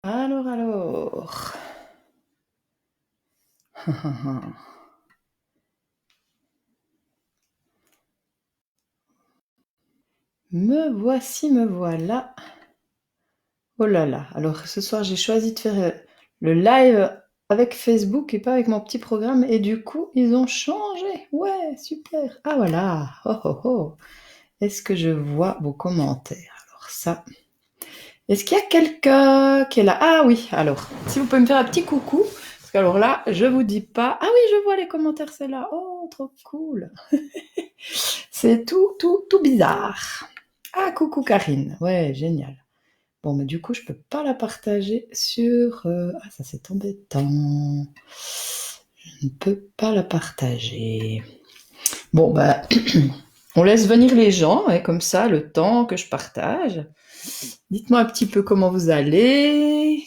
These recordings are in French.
Alors. Me voici, me voilà. Oh là là. Alors ce soir, j'ai choisi de faire le live avec Facebook et pas avec mon petit programme. Et du coup, ils ont changé. Ouais, super. Ah voilà. Oh oh oh. Est-ce que je vois vos commentaires? Alors ça. Est-ce qu'il y a quelqu'un qui est là? Ah oui, alors, si vous pouvez me faire un petit coucou. Parce que alors là, je vous dis pas. Ah oui, je vois les commentaires, c'est là. Oh, trop cool. C'est tout bizarre. Ah, coucou Karine. Ouais, génial. Bon, mais du coup, je peux pas la partager sur... Ah, ça c'est embêtant. Je ne peux pas la partager. Bon, bah, on laisse venir les gens, hein, comme ça, le temps que je partage. Dites-moi un petit peu comment vous allez.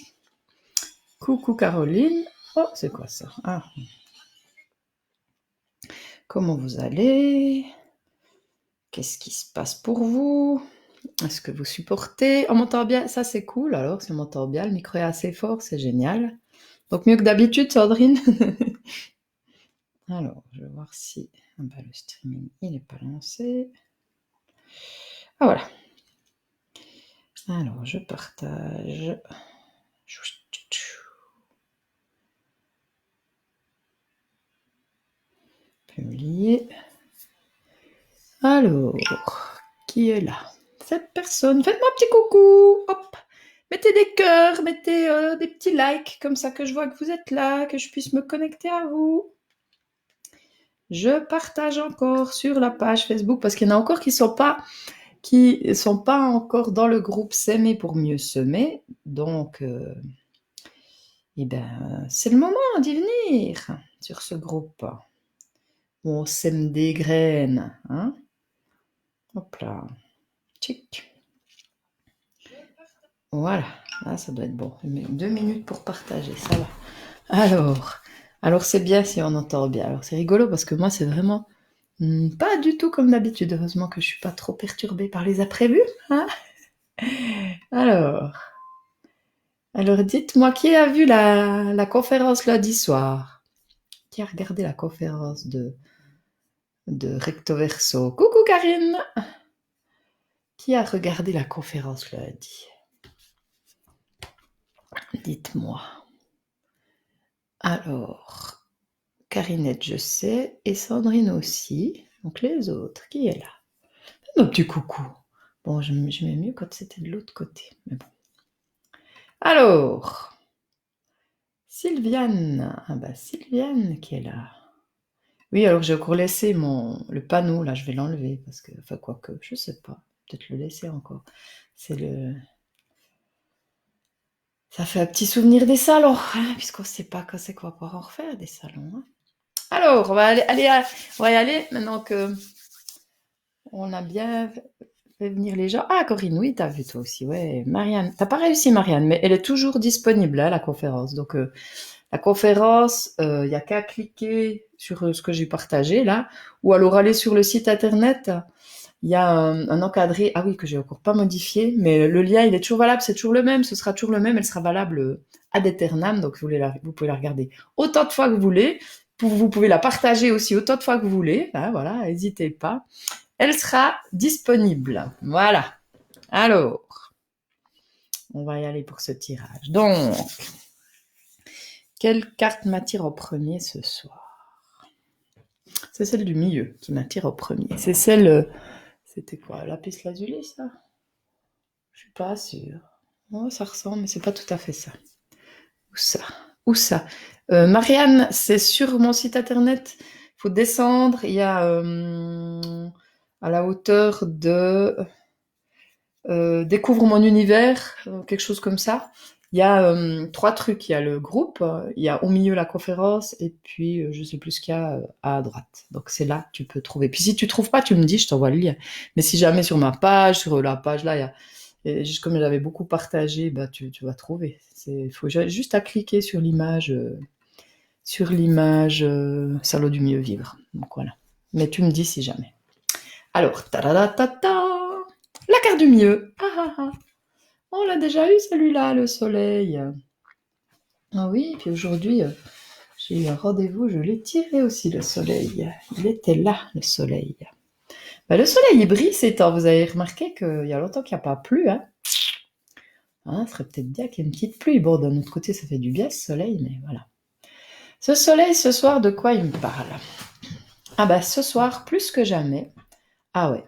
Coucou Caroline. Oh, c'est quoi ça? Ah. Comment vous allez? Qu'est-ce qui se passe pour vous? Est-ce que vous supportez? On m'entend bien? Ça, c'est cool. Alors, si on m'entend bien, le micro est assez fort, c'est génial. Donc, mieux que d'habitude, Sandrine. Alors, je vais voir si le streaming, il n'est pas lancé. Ah, voilà. Alors, je partage. Publier. Alors, qui est là? Cette personne. Faites-moi un petit coucou. Hop. Mettez des cœurs, mettez des petits likes, comme ça que je vois que vous êtes là, que je puisse me connecter à vous. Je partage encore sur la page Facebook, parce qu'il y en a encore qui sont pas encore dans le groupe S'aimer pour mieux semer. Donc, eh ben, c'est le moment d'y venir sur ce groupe où on sème des graines. Hein. Hop là. Tchic. Voilà. Là, ça doit être bon. 2 minutes pour partager, ça va. Alors c'est bien si on entend bien. Alors c'est rigolo parce que moi, c'est vraiment pas du tout comme d'habitude. Heureusement que je suis pas trop perturbée par les imprévus. Hein. Alors dites-moi, qui a vu la conférence lundi soir? Qui a regardé la conférence de Recto Verso? Coucou Karine! Qui a regardé la conférence lundi? Dites-moi. Alors, Karinette, je sais, et Sandrine aussi. Donc les autres, qui est là? Un petit coucou. Bon, j'aimais mieux quand c'était de l'autre côté, mais bon. Alors, Sylviane. Ah bah Sylviane qui est là. Oui, alors j'ai encore laissé le panneau, là, je vais l'enlever, parce que, enfin, quoique, je sais pas, peut-être le laisser encore. C'est le... Ça fait un petit souvenir des salons, hein, puisqu'on sait pas quand c'est qu'on va pouvoir en refaire des salons. Hein. Alors, on va on va y aller, maintenant que on a bien fait venir les gens. Ah, Corinne, oui, t'as vu toi aussi, ouais. Marianne, t'as pas réussi, Marianne, mais elle est toujours disponible, hein, la conférence. Donc, la conférence, il n'y a qu'à cliquer sur ce que j'ai partagé là, ou alors aller sur le site internet. Il y a un encadré, ah oui, que j'ai encore pas modifié, mais le lien, il est toujours valable, c'est toujours le même, ce sera toujours le même, elle sera valable ad aeternam, donc vous pouvez la regarder autant de fois que vous voulez. Vous pouvez la partager aussi autant de fois que vous voulez. Hein, voilà, n'hésitez pas. Elle sera disponible. Voilà. Alors, on va y aller pour ce tirage. Donc, quelle carte m'attire en premier ce soir? C'est celle du milieu qui m'attire en premier. C'est celle... C'était quoi? Lapis lazuli, ça? Je suis pas sûre. Oh, ça ressemble, mais c'est pas tout à fait ça. Où ça? Marianne, c'est sur mon site internet. Il faut descendre. Il y a à la hauteur de Découvre mon univers, quelque chose comme ça. Il y a 3 trucs. Il y a le groupe, il y a au milieu la conférence, et puis je sais plus ce qu'il y a à droite. Donc c'est là que tu peux trouver. Puis si tu trouves pas, tu me dis, je t'envoie le lien. Mais si jamais sur ma page, sur la page là, il y a et comme j'avais beaucoup partagé, bah tu vas trouver. Il faut juste à cliquer sur l'image, Salaud du mieux vivre. Donc voilà. Mais tu me dis si jamais. Alors, ta la carte du mieux. Ah, ah, ah. On l'a déjà eu celui-là, le soleil. Ah oui, puis aujourd'hui, j'ai eu un rendez-vous, je l'ai tiré aussi, le soleil. Il était là, le soleil. Bah, le soleil, il brille ces temps. Vous avez remarqué qu'il y a longtemps qu'il n'y a pas plu, hein? Hein, ça serait peut-être bien qu'il y ait une petite pluie. Bon, d'un autre côté, ça fait du bien, ce soleil, mais voilà. Ce soleil, ce soir, de quoi il me parle? Ah bah, ce soir, plus que jamais. Ah ouais.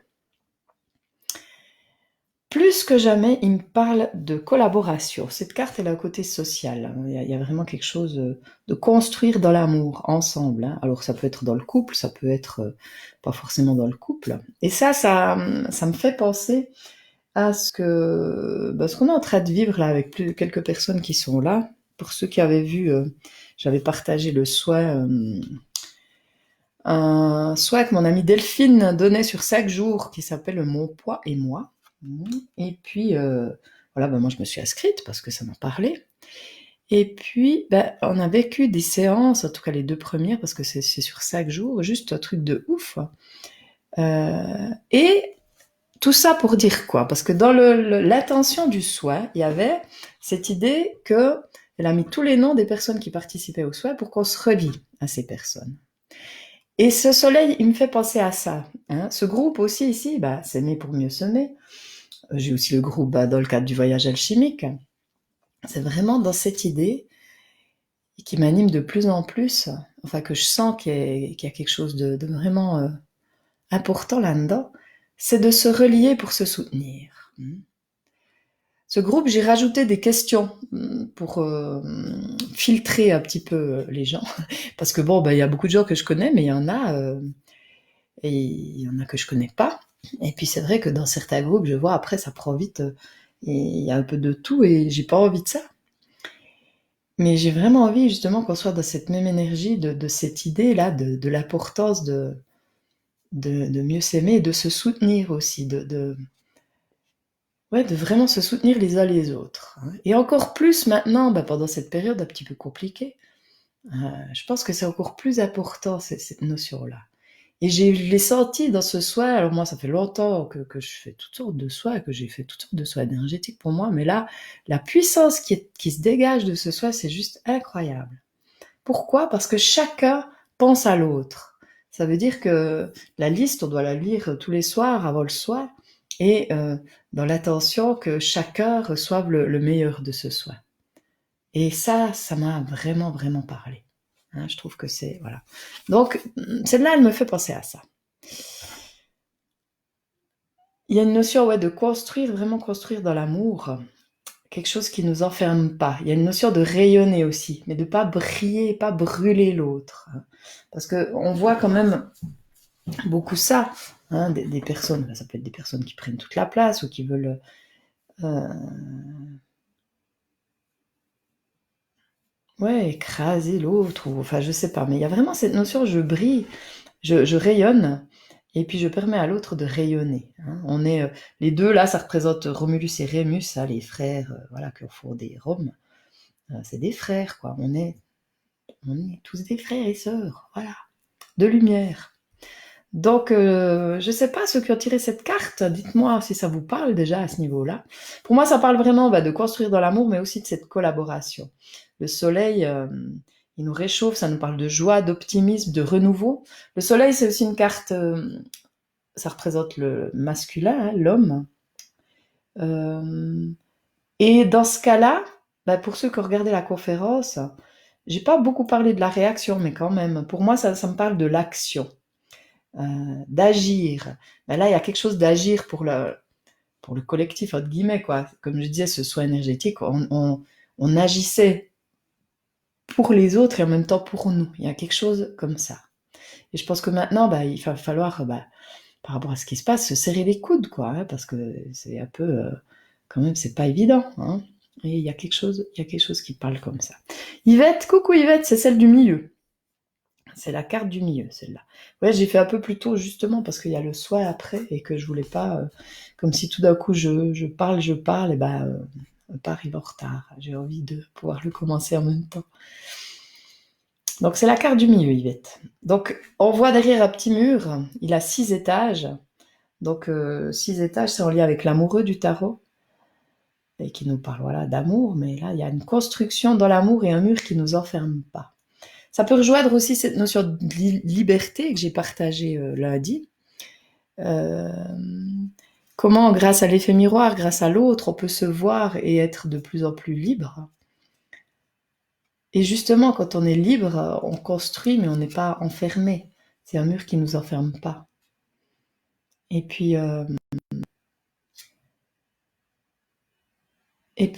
Plus que jamais, il me parle de collaboration. Cette carte, elle a un côté social, hein. Il y a vraiment quelque chose de construire dans l'amour, ensemble, hein. Alors, ça peut être dans le couple, ça peut être pas forcément dans le couple. Et ça me fait penser à ce qu'on est en train de vivre là avec quelques personnes qui sont là. Pour ceux qui avaient vu, j'avais partagé le soin, un soin que mon amie Delphine donnait sur 5 jours qui s'appelle Mon poids et moi. Et puis, voilà, moi je me suis inscrite parce que ça m'a parlé. Et puis, on a vécu des séances, en tout cas les 2 premières, parce que c'est sur 5 jours, juste un truc de ouf. Et tout ça pour dire quoi? Parce que dans l'intention du soin, il y avait cette idée que elle a mis tous les noms des personnes qui participaient au soin pour qu'on se relie à ces personnes. Et ce soleil, il me fait penser à ça, hein. Ce groupe aussi ici, s'aimer pour mieux semer. J'ai aussi le groupe dans le cadre du voyage alchimique. C'est vraiment dans cette idée qui m'anime de plus en plus, enfin que je sens qu'il y a quelque chose de vraiment important là-dedans, c'est de se relier pour se soutenir. Ce groupe, j'ai rajouté des questions pour filtrer un petit peu les gens, parce que bon, il y a beaucoup de gens que je connais, mais il y en a et il y en a que je connais pas. Et puis c'est vrai que dans certains groupes, je vois après ça prend vite, et il y a un peu de tout et j'ai pas envie de ça. Mais j'ai vraiment envie justement qu'on soit dans cette même énergie de cette idée-là, de l'importance de mieux s'aimer et de se soutenir aussi, ouais, de vraiment se soutenir les uns les autres, hein. Et encore plus maintenant, pendant cette période un petit peu compliquée, je pense que c'est encore plus important cette notion-là. Et je l'ai senti dans ce soin. Alors moi, ça fait longtemps que je fais toutes sortes de soins, que j'ai fait toutes sortes de soins énergétiques pour moi, mais là, la puissance qui se dégage de ce soin, c'est juste incroyable. Pourquoi? Parce que chacun pense à l'autre. Ça veut dire que la liste, on doit la lire tous les soirs avant le soin, et dans l'intention que chacun reçoive le meilleur de ce soin. Et ça m'a vraiment, vraiment parlé. Hein, je trouve que c'est... Voilà. Donc, celle-là, elle me fait penser à ça. Il y a une notion, ouais, de construire, vraiment construire dans l'amour, quelque chose qui nous enferme pas. Il y a une notion de rayonner aussi, mais de pas briller, pas brûler l'autre, hein. Parce que on voit quand même beaucoup ça, hein, des personnes, ça peut être des personnes qui prennent toute la place ou qui veulent ouais, écraser l'autre, ou enfin je sais pas, mais il y a vraiment cette notion, je brille, je rayonne, et puis je permets à l'autre de rayonner, hein. On est les deux là, ça représente Romulus et Rémus, hein, les frères, voilà, qui ont fondé Rome. C'est des frères, quoi. On est tous des frères et sœurs, voilà, de lumière. Donc, je sais pas, ceux qui ont tiré cette carte, dites-moi si ça vous parle déjà à ce niveau-là. Pour moi, ça parle vraiment de construire dans l'amour, mais aussi de cette collaboration. Le soleil, il nous réchauffe, ça nous parle de joie, d'optimisme, de renouveau. Le soleil, c'est aussi une carte, ça représente le masculin, hein, l'homme. Et dans ce cas-là, pour ceux qui ont regardé la conférence, j'ai pas beaucoup parlé de la réaction, mais quand même, pour moi, ça me parle de l'action. D'agir. Là, il y a quelque chose d'agir pour le collectif, entre guillemets, quoi. Comme je disais, ce soin énergétique, on agissait pour les autres et en même temps pour nous. Il y a quelque chose comme ça. Et je pense que maintenant, il va falloir, par rapport à ce qui se passe, se serrer les coudes, quoi, hein, parce que c'est un peu, quand même, c'est pas évident, hein. Et il y a quelque chose qui parle comme ça. Yvette, coucou Yvette, c'est celle du milieu. C'est la carte du milieu, celle-là. Ouais, j'ai fait un peu plus tôt, justement, parce qu'il y a le soin après, et que je voulais pas, comme si tout d'un coup je parle, et pas arriver en retard. J'ai envie de pouvoir le commencer en même temps. Donc c'est la carte du milieu, Yvette. Donc on voit derrière un petit mur, il a 6 étages. Donc 6 étages, c'est en lien avec l'amoureux du tarot. et qui nous parle voilà, d'amour, mais là, il y a une construction dans l'amour et un mur qui ne nous enferme pas. Ça peut rejoindre aussi cette notion de liberté que j'ai partagée lundi. Euh, comment, grâce à l'effet miroir, grâce à l'autre, on peut se voir et être de plus en plus libre. Et justement, quand on est libre, on construit, mais on n'est pas enfermé. C'est un mur qui ne nous enferme pas. Et puis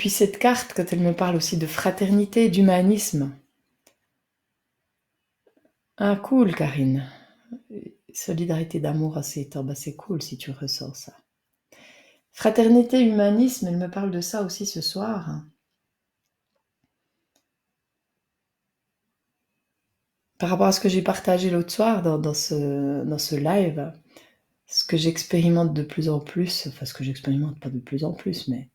cette carte, quand elle me parle aussi de fraternité et d'humanisme. Ah, cool, Karine. Solidarité d'amour à ces temps, bah, c'est cool si tu ressens ça. Fraternité, humanisme, elle me parle de ça aussi ce soir. Par rapport à ce que j'ai partagé l'autre soir dans ce live, ce que j'expérimente de plus en plus, enfin ce que j'expérimente pas de plus en plus, mais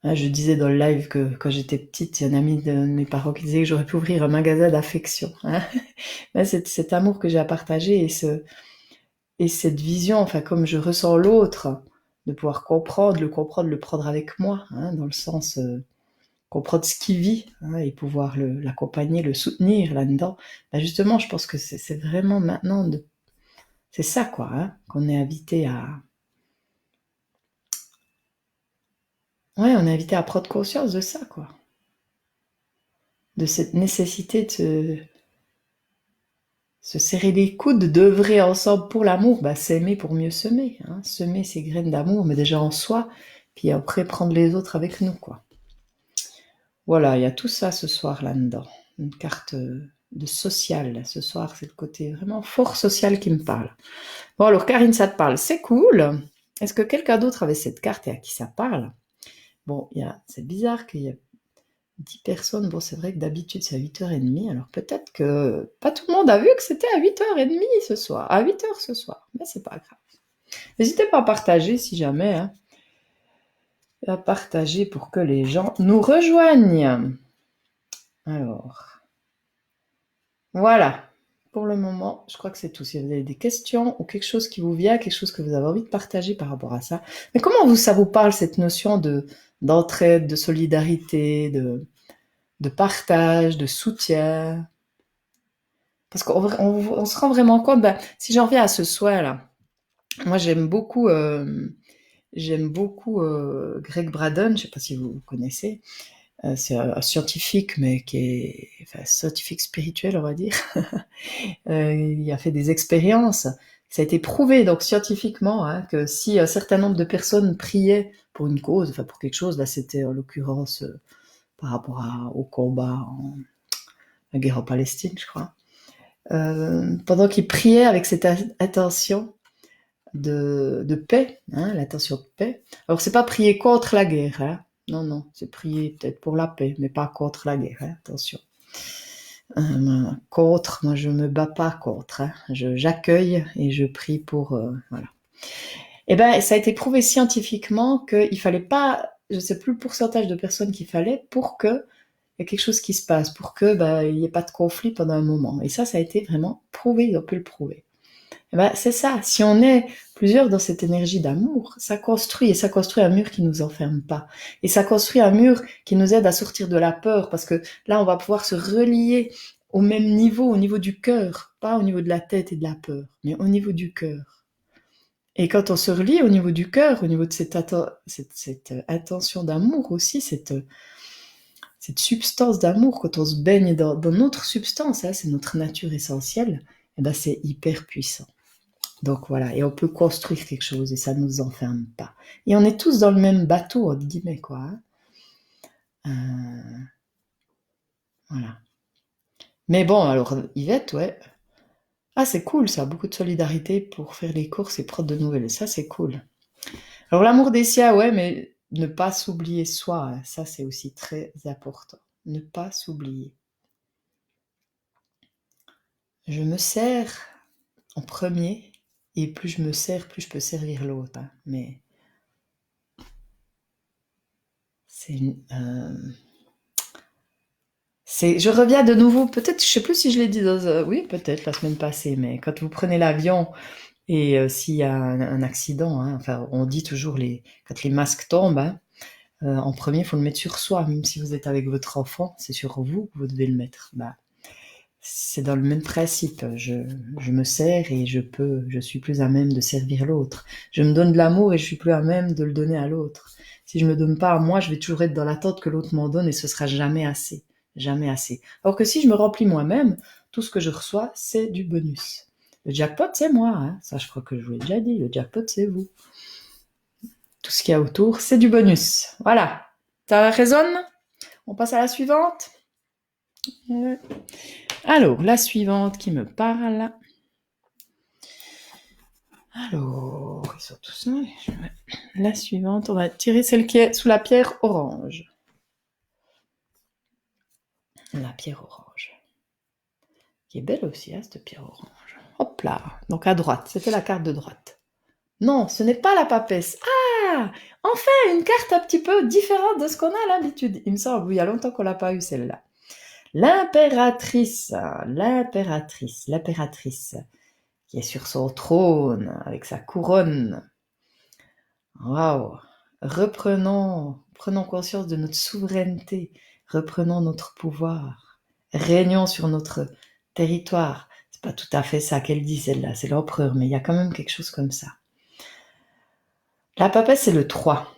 je disais dans le live que quand j'étais petite, il y a un ami de mes parents qui disait que j'aurais pu ouvrir un magasin d'affection. Hein. C'est cet amour que j'ai à partager et cette vision, enfin comme je ressens l'autre, de pouvoir comprendre, le prendre avec moi, hein, dans le sens comprendre ce qu'il vit hein, et pouvoir l'accompagner, le soutenir là-dedans. Ben justement, je pense que c'est vraiment maintenant, c'est ça quoi, hein, qu'on est invité à... Ouais, on est invité à prendre conscience de ça quoi. De cette nécessité de se serrer les coudes, d'œuvrer ensemble pour l'amour, bah, s'aimer pour mieux semer. Hein. Semer ces graines d'amour, mais déjà en soi, puis après prendre les autres avec nous, quoi. Voilà, il y a tout ça ce soir là-dedans. Une carte de social. Ce soir, c'est le côté vraiment fort social qui me parle. Bon, alors Karine, ça te parle, c'est cool. Est-ce que quelqu'un d'autre avait cette carte et à qui ça parle? Bon, c'est bizarre qu'il y ait 10 personnes, bon c'est vrai que d'habitude c'est à 8h30, alors peut-être que pas tout le monde a vu que c'était à 8h30 ce soir, à 8h ce soir, mais c'est pas grave. N'hésitez pas à partager si jamais, hein, à partager pour que les gens nous rejoignent. Alors, voilà, pour le moment, je crois que c'est tout. Si vous avez des questions ou quelque chose qui vous vient, quelque chose que vous avez envie de partager par rapport à ça. Mais comment ça vous parle cette notion d'entraide, de solidarité, de partage, de soutien? Parce qu'on se rend vraiment compte, si j'en reviens à ce soin-là, moi j'aime beaucoup Greg Braden, je ne sais pas si vous connaissez, c'est un scientifique, mais qui est scientifique spirituel, on va dire. Il a fait des expériences, ça a été prouvé donc scientifiquement hein, que si un certain nombre de personnes priaient pour une cause, enfin pour quelque chose, là c'était en l'occurrence par rapport au combat la guerre en Palestine, je crois. Pendant qu'ils priaient avec cette intention de paix, hein, l'intention de paix. Alors c'est pas prier contre la guerre, hein. Non, c'est prier peut-être pour la paix, mais pas contre la guerre, hein, attention. Contre, moi je me bats pas contre, hein. J'accueille et je prie pour, voilà. Et ça a été prouvé scientifiquement qu'il fallait pas, je sais plus le pourcentage de personnes qu'il fallait pour que il y a quelque chose qui se passe, pour que il n'y ait pas de conflit pendant un moment. Et ça a été vraiment prouvé, ils ont pu le prouver. C'est ça, si on est plusieurs dans cette énergie d'amour, ça construit un mur qui nous enferme pas. Et ça construit un mur qui nous aide à sortir de la peur, parce que là, on va pouvoir se relier au même niveau, au niveau du cœur, pas au niveau de la tête et de la peur, mais au niveau du cœur. Et quand on se relie au niveau du cœur, au niveau de cette intention d'amour aussi, cette substance d'amour, quand on se baigne dans notre substance, hein, c'est notre nature essentielle, c'est hyper puissant. Donc voilà, et on peut construire quelque chose et ça ne nous enferme pas. Et on est tous dans le même bateau, entre guillemets, quoi. Hein. Voilà. Mais bon, alors, Yvette, ouais. Ah, c'est cool, ça, beaucoup de solidarité pour faire les courses et prendre de nouvelles. Ça, c'est cool. Alors, l'amour des siens, ouais, mais ne pas s'oublier soi, hein, ça, c'est aussi très important. Ne pas s'oublier. Je me sers en premier, et plus je me sers, plus je peux servir l'autre. Hein. Mais je reviens de nouveau, peut-être, je sais plus si je l'ai dit oui, peut-être la semaine passée, mais quand vous prenez l'avion et s'il y a un accident, hein, enfin, on dit toujours quand les masques tombent, hein, En premier, il faut le mettre sur soi. Même si vous êtes avec votre enfant, c'est sur vous que vous devez le mettre. C'est dans le même principe. Je me sers et je suis plus à même de servir l'autre. Je me donne de l'amour et je suis plus à même de le donner à l'autre. Si je me donne pas à moi, je vais toujours être dans l'attente que l'autre m'en donne et ce sera jamais assez. Jamais assez. Alors que si je me remplis moi-même, tout ce que je reçois, c'est du bonus. Le jackpot, c'est moi, hein. Ça, je crois que je vous l'ai déjà dit. Le jackpot, c'est vous. Tout ce qu'il y a autour, c'est du bonus. Voilà. Ça résonne? On passe à la suivante. Ouais. Alors, la suivante qui me parle. Alors, ils sont tous là. La suivante, on va tirer celle qui est sous la pierre orange. La pierre orange. Qui est belle aussi, hein, cette pierre orange. Hop là. Donc à droite, c'était la carte de droite. Non, ce n'est pas la papesse. Ah, enfin, une carte un petit peu différente de ce qu'on a l'habitude. Il me semble, oui, il y a longtemps qu'on l'a pas eu celle-là. L'impératrice, qui est sur son trône avec sa couronne. Waouh! Prenons conscience de notre souveraineté, reprenons notre pouvoir, régnons sur notre territoire. C'est pas tout à fait ça qu'elle dit celle-là, c'est l'empereur, mais il y a quand même quelque chose comme ça. La papesse, c'est le 3.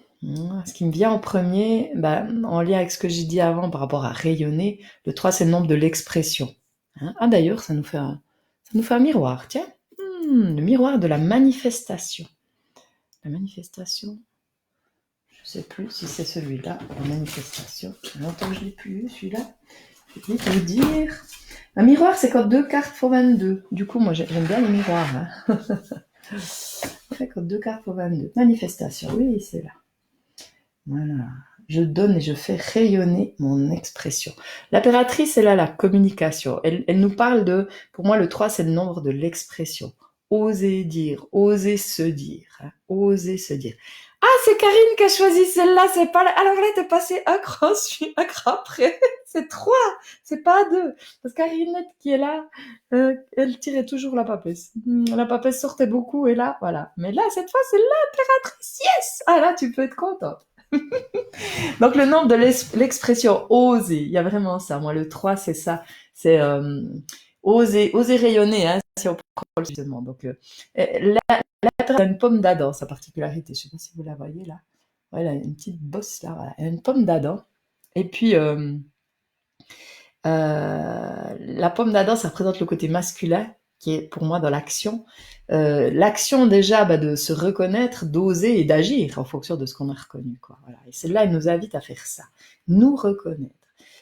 Ce qui me vient en premier, en lien avec ce que j'ai dit avant par rapport à rayonner, le 3 c'est le nombre de l'expression. Ah d'ailleurs, ça nous fait un miroir, tiens. Le miroir de la manifestation. La manifestation, je sais plus si c'est celui-là, la manifestation. Ça fait longtemps que je l'ai plus vu, celui-là. Je vais vite vous dire. Un miroir, c'est quand 2 cartes font 22. Du coup, moi, j'aime bien les miroirs. Hein. C'est quand 2 cartes font 22. Manifestation, oui, c'est là. Voilà. Je donne et je fais rayonner mon expression. L'impératrice, elle a la communication. Elle nous parle de... Pour moi, le 3, c'est le nombre de l'expression. Oser dire, oser se dire. Hein, oser se dire. Ah, c'est Karine qui a choisi celle-là, c'est pas... Alors là, t'es passé un cran après. C'est 3, c'est pas 2. Parce que Karinette qui est là, elle tirait toujours la papesse. La papesse sortait beaucoup et là, voilà. Mais là, cette fois, c'est l'impératrice. Yes! Ah là, tu peux être contente. Donc le nombre de l'expression oser, il y a vraiment ça. Moi, le 3, c'est ça. C'est oser rayonner, hein, si on prend le justement. Donc, la a une pomme d'Adam, sa particularité. Je ne sais pas si vous la voyez là. Ouais, elle a une petite bosse là. Voilà. Elle a une pomme d'Adam. Et puis, la pomme d'Adam, ça représente le côté masculin, qui est pour moi dans l'action. L'action déjà de se reconnaître, d'oser et d'agir en fonction de ce qu'on a reconnu. Quoi. Voilà. Et celle-là, elle nous invite à faire ça, nous reconnaître.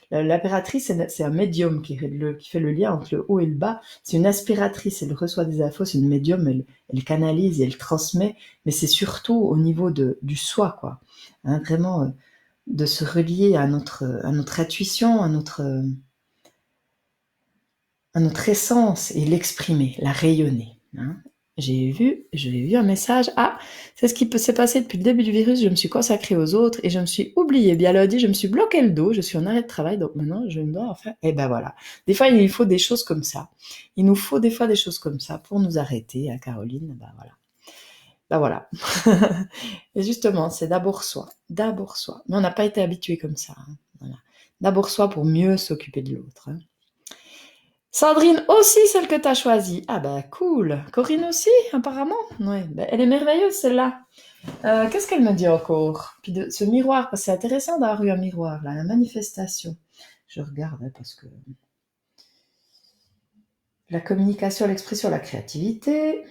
L'impératrice, c'est un médium qui fait le lien entre le haut et le bas. C'est une aspiratrice, elle reçoit des infos, c'est une médium, elle canalise et elle transmet, mais c'est surtout au niveau du soi, quoi. Hein, vraiment, de se relier à notre intuition, à notre essence et l'exprimer, la rayonner. Hein. J'ai vu un message. Ah, c'est ce qui s'est passé depuis le début du virus. Je me suis consacrée aux autres et je me suis oubliée. Bien là dit, je me suis bloqué le dos. Je suis en arrêt de travail, donc maintenant je dois en faire. Et ben voilà. Des fois, il faut des choses comme ça. Il nous faut des fois des choses comme ça pour nous arrêter. Hein, Caroline, ben voilà. Ben voilà. Et justement, c'est d'abord soi. D'abord soi. Mais on n'a pas été habitué comme ça. Hein. Voilà. D'abord soi pour mieux s'occuper de l'autre. Hein. Sandrine aussi, celle que tu as choisie. Ah bah cool. Corinne aussi, apparemment. Ouais, bah, elle est merveilleuse celle-là. Qu'est-ce qu'elle me dit encore? Puis de ce miroir, parce que c'est intéressant d'avoir eu un miroir, là, la manifestation. Je regarde hein, parce que la communication, l'expression, la créativité.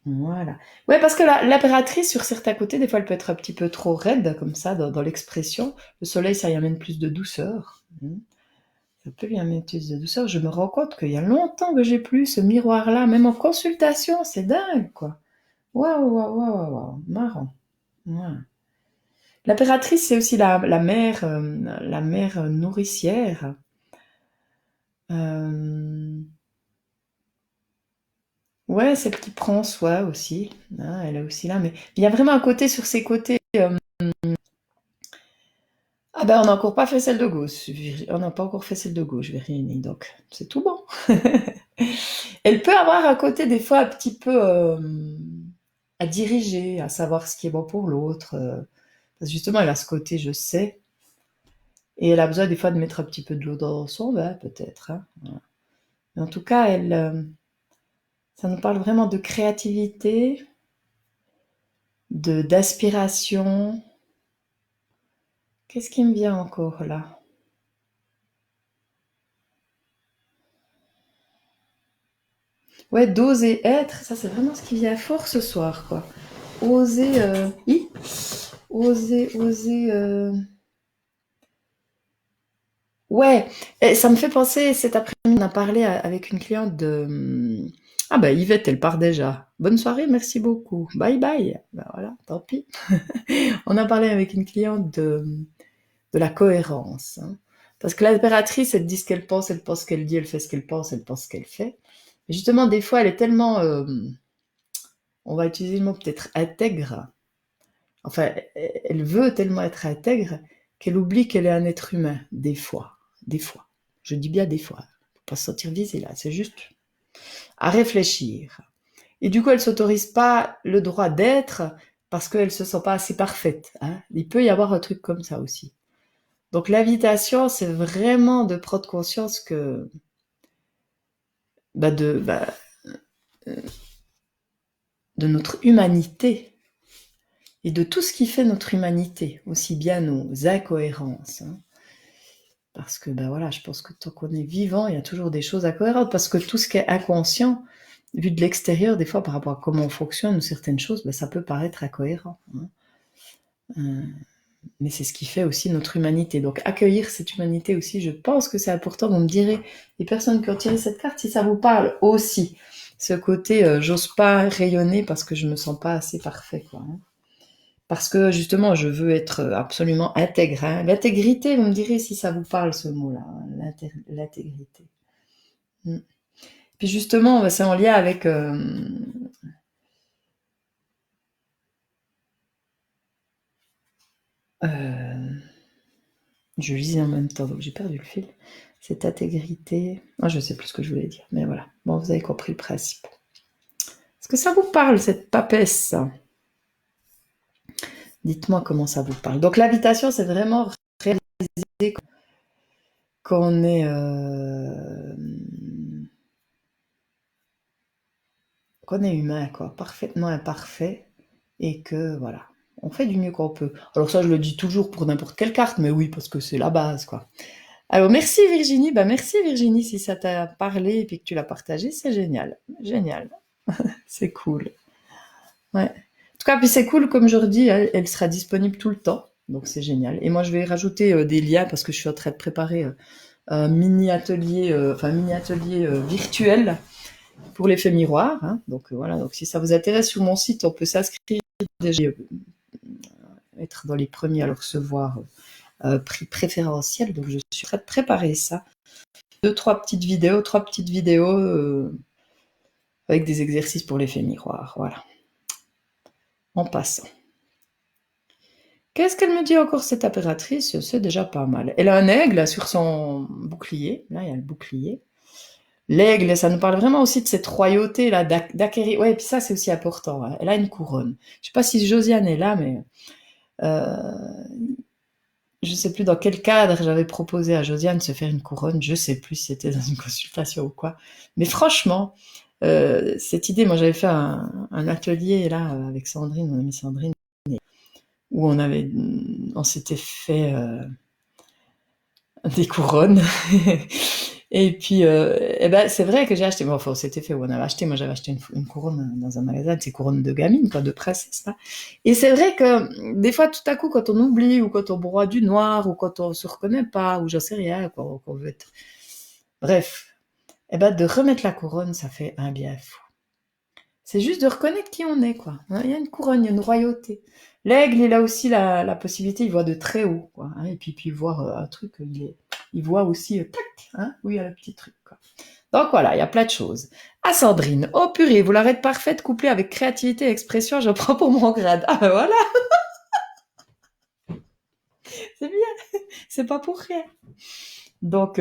Voilà. Ouais, parce que l'impératrice, sur certains côtés, des fois, elle peut être un petit peu trop raide, comme ça, dans l'expression. Le soleil, ça y amène plus de douceur. Ça peut lui amener plus de douceur. Je me rends compte qu'il y a longtemps que j'ai plus ce miroir-là, même en consultation, c'est dingue, quoi. Waouh, waouh, waouh, waouh, waouh, marrant. Ouais. L'impératrice, c'est aussi la mère nourricière. Ouais, celle qui prend soin aussi. Hein, elle est aussi là, mais il y a vraiment un côté sur ses côtés. Ah ben, on n'a encore pas fait celle de gauche. On n'a pas encore fait celle de gauche, Virginie, donc c'est tout bon. Elle peut avoir un côté des fois un petit peu à diriger, à savoir ce qui est bon pour l'autre. Parce que justement, elle a ce côté, je sais, et elle a besoin des fois de mettre un petit peu de l'eau dans son bain, peut-être. Hein. Voilà. Mais en tout cas, ça nous parle vraiment de créativité, d'aspiration. Qu'est-ce qui me vient encore là? Ouais, d'oser être, ça c'est vraiment ce qui vient fort ce soir, quoi. Oser, oser. Ouais, et ça me fait penser, cet après-midi, on a parlé avec une cliente de... Ah bah Yvette, elle part déjà. Bonne soirée, merci beaucoup. Bye bye. Bah voilà, tant pis. On a parlé avec une cliente de la cohérence. Hein. Parce que l'impératrice, elle dit ce qu'elle pense ce qu'elle dit, elle fait ce qu'elle pense ce qu'elle fait. Mais justement, des fois, elle est tellement, on va utiliser le mot peut-être intègre. Enfin, elle veut tellement être intègre qu'elle oublie qu'elle est un être humain, des fois. Des fois. Je dis bien des fois. Faut pas se sentir visée là, c'est juste à réfléchir. Et du coup, elle s'autorise pas le droit d'être parce qu'elle se sent pas assez parfaite. Hein. Il peut y avoir un truc comme ça aussi. Donc l'invitation, c'est vraiment de prendre conscience que bah de notre humanité et de tout ce qui fait notre humanité, aussi bien nos incohérences. Hein. Parce que ben voilà, je pense que tant qu'on est vivant, il y a toujours des choses incohérentes. Parce que tout ce qui est inconscient, vu de l'extérieur, des fois par rapport à comment on fonctionne ou certaines choses, ben, ça peut paraître incohérent. Hein. Mais c'est ce qui fait aussi notre humanité. Donc accueillir cette humanité aussi, je pense que c'est important. Vous me direz, les personnes qui ont tiré cette carte, si ça vous parle aussi. Ce côté, j'ose pas rayonner parce que je me sens pas assez parfait, quoi. Hein. Parce que justement, je veux être absolument intègre. Hein. L'intégrité, vous me direz si ça vous parle ce mot-là, hein, l'intégrité. Puis justement, c'est en lien avec... je lisais en même temps, donc j'ai perdu le fil. Cette intégrité... Ah, je sais plus ce que je voulais dire, mais voilà. Bon, vous avez compris le principe. Est-ce que ça vous parle, cette papesse? Dites-moi comment ça vous parle. Donc l'invitation, c'est vraiment réaliser qu'on est... qu'on est humain, quoi, parfaitement imparfait, et que, voilà, on fait du mieux qu'on peut. Alors ça, je le dis toujours pour n'importe quelle carte, mais oui, parce que c'est la base, quoi. Alors merci Virginie, bah merci Virginie si ça t'a parlé et puis que tu l'as partagé, c'est génial, génial, c'est cool. Ouais. En tout cas, puis c'est cool, comme je redis, elle sera disponible tout le temps, donc c'est génial. Et moi, je vais rajouter des liens parce que je suis en train de préparer un mini atelier, virtuel pour l'effet miroir. Hein. Donc voilà, donc si ça vous intéresse, sur mon site, on peut s'inscrire déjà, être dans les premiers à le recevoir prix préférentiel. Donc je suis en train de préparer ça. Trois petites vidéos avec des exercices pour l'effet miroir. Voilà. En passant. Qu'est-ce qu'elle me dit encore, cette impératrice? C'est déjà pas mal. Elle a un aigle sur son bouclier. Là, il y a le bouclier. L'aigle, ça nous parle vraiment aussi de cette royauté là, d'acquérir. Ouais, et puis ça, c'est aussi important. Hein. Elle a une couronne. Je sais pas si Josiane est là, mais je sais plus dans quel cadre j'avais proposé à Josiane de se faire une couronne. Je sais plus si c'était dans une consultation ou quoi. Mais franchement, cette idée, moi, j'avais fait un atelier là avec Sandrine, mon amie Sandrine, où on s'était fait des couronnes. Et puis, eh ben, c'est vrai que j'ai acheté, bon, enfin, c'était fait où on avait acheté, moi j'avais acheté une couronne dans un magasin, ces couronnes de gamine, quoi, de princesse, là. Et c'est vrai que, des fois, tout à coup, quand on oublie, ou quand on broie du noir, ou quand on se reconnaît pas, ou j'en sais rien, quoi, qu'on veut être. Bref. Eh ben, de remettre la couronne, ça fait un bien fou. C'est juste de reconnaître qui on est, quoi. Il y a une couronne, il y a une royauté. L'aigle, il a aussi la possibilité, il voit de très haut, quoi. Hein, et puis voir un truc, il voit aussi, tac, hein, où il y a le petit truc, quoi. Donc voilà, il y a plein de choses. Ah, Sandrine, oh purée, vous l'arrêtez parfaite, couplée avec créativité et expression, je prends pour mon grade. Ah ben voilà, c'est bien, c'est pas pour rien. Donc,